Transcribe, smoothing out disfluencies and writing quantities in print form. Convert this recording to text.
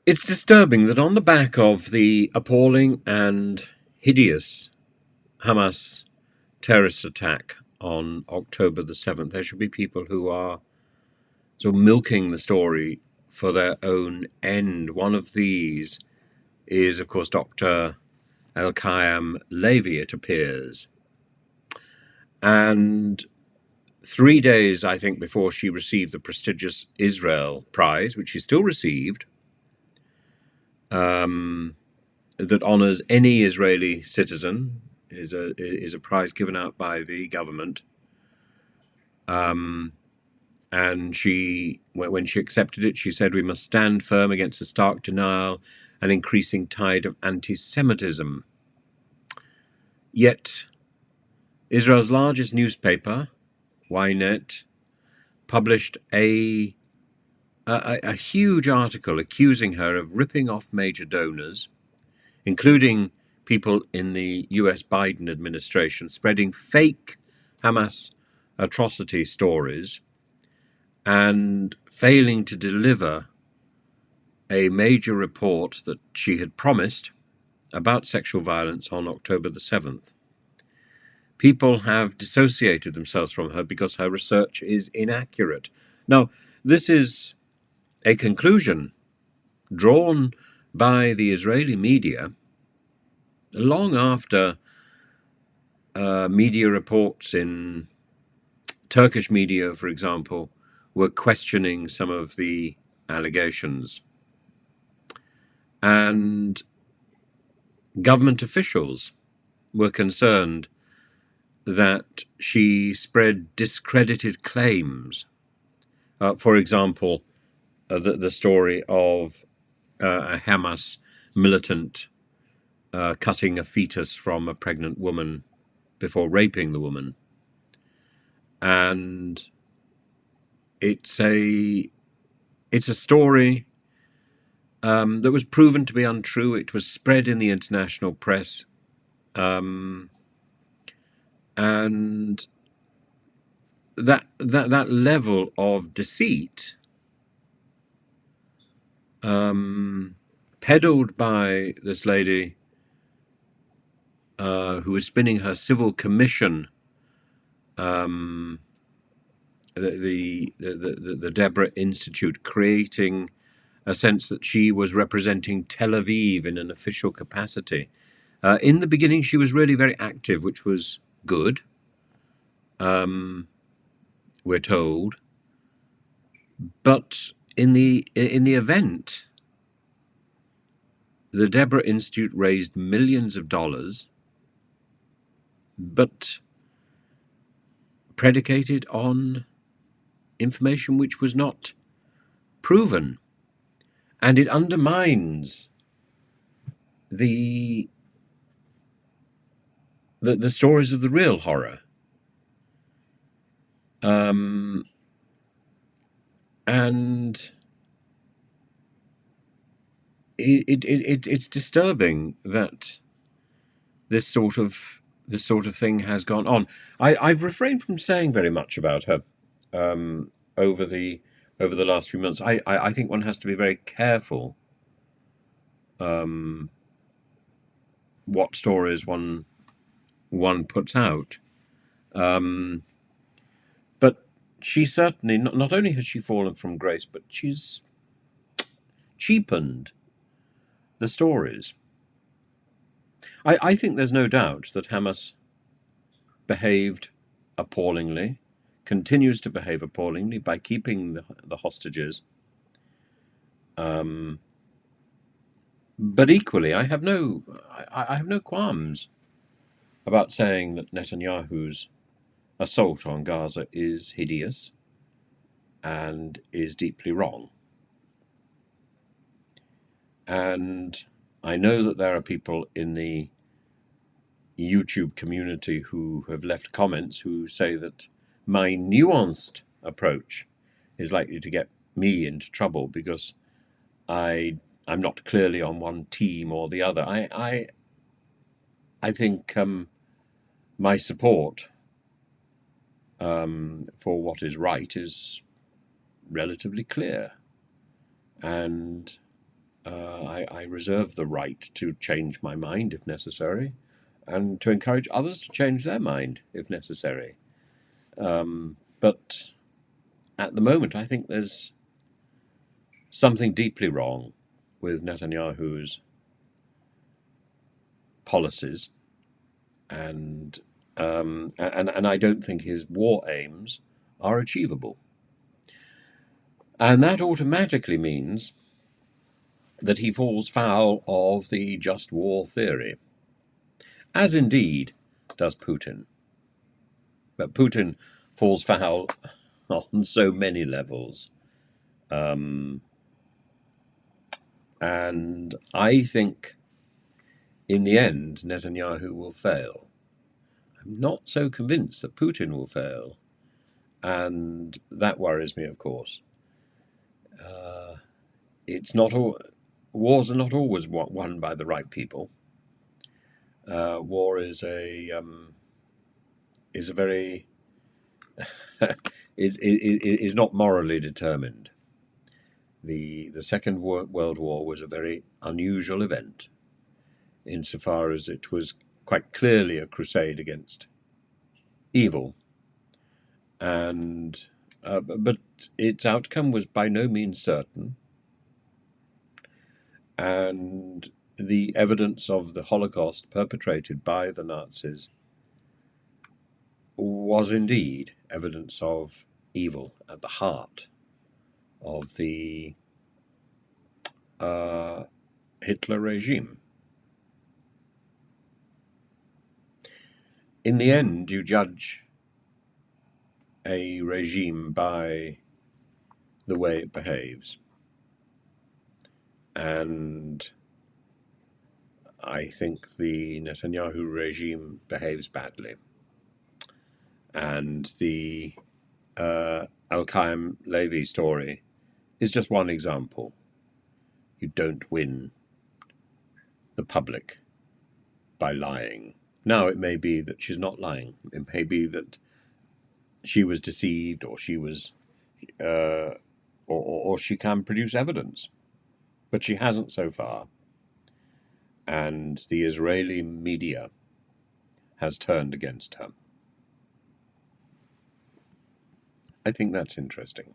It's disturbing that on the back of the appalling and hideous Hamas terrorist attack on October the 7th, there should be people who are sort of milking the story for their own end. One of these is, of course, Dr. El-Kayam Levy, it appears. And 3 days, I think, before she received the prestigious Israel Prize, which she still received, that honors any Israeli citizen, is a prize given out by the government. And she, when she accepted it, she said, "We must stand firm against the stark denial and increasing tide of anti-Semitism." Yet, Israel's largest newspaper, Ynet, published a huge article accusing her of ripping off major donors, including people in the US Biden administration, spreading fake Hamas atrocity stories, and failing to deliver a major report that she had promised about sexual violence on October the 7th. People have dissociated themselves from her because her research is inaccurate. Now, this is a conclusion drawn by the Israeli media long after media reports in Turkish media, for example, were questioning some of the allegations. And government officials were concerned that she spread discredited claims. For example, the story of a Hamas militant cutting a fetus from a pregnant woman before raping the woman. And it's a story that was proven to be untrue. It was spread in the international press, and that level of deceit, peddled by this lady who was spinning her civil commission, the Deborah Institute, creating a sense that she was representing Tel Aviv in an official capacity. In the beginning, she was really very active, which was good, we're told. But in the event, the Deborah Institute raised millions of dollars, but predicated on information which was not proven. And it undermines the stories of the real horror. And it's disturbing that this sort of thing has gone on. I've refrained from saying very much about her over the last few months. I think one has to be very careful what stories one puts out. But she certainly, not only has she fallen from grace, but she's cheapened the stories. I think there's no doubt that Hamas behaved appallingly, continues to behave appallingly by keeping the hostages. But equally, I have no qualms about saying that Netanyahu's assault on Gaza is hideous and is deeply wrong. And I know that there are people in the YouTube community who have left comments who say that my nuanced approach is likely to get me into trouble because I'm not clearly on one team or the other. I think my support for what is right is relatively clear, and I reserve the right to change my mind if necessary, and to encourage others to change their mind if necessary. But at the moment, I think there's something deeply wrong with Netanyahu's policies, and I don't think his war aims are achievable. And that automatically means that he falls foul of the just war theory, as indeed does Putin. But Putin falls foul on so many levels. And I think in the end, Netanyahu will fail. I'm not so convinced that Putin will fail. And that worries me, of course. It's not all, wars are not always won by the right people. War is a very is not morally determined. The Second World War was a very unusual event, insofar as it was quite clearly a crusade against evil, and but its outcome was by no means certain, and the evidence of the Holocaust perpetrated by the Nazis was indeed evidence of evil at the heart of the Hitler regime. In the end, you judge a regime by the way it behaves. And I think the Netanyahu regime behaves badly. And the Al-Qaim Levy story is just one example. You don't win the public by lying. Now, it may be that she's not lying. It may be that she was deceived, or she was, or she can produce evidence, but she hasn't so far. And the Israeli media has turned against her. I think that's interesting.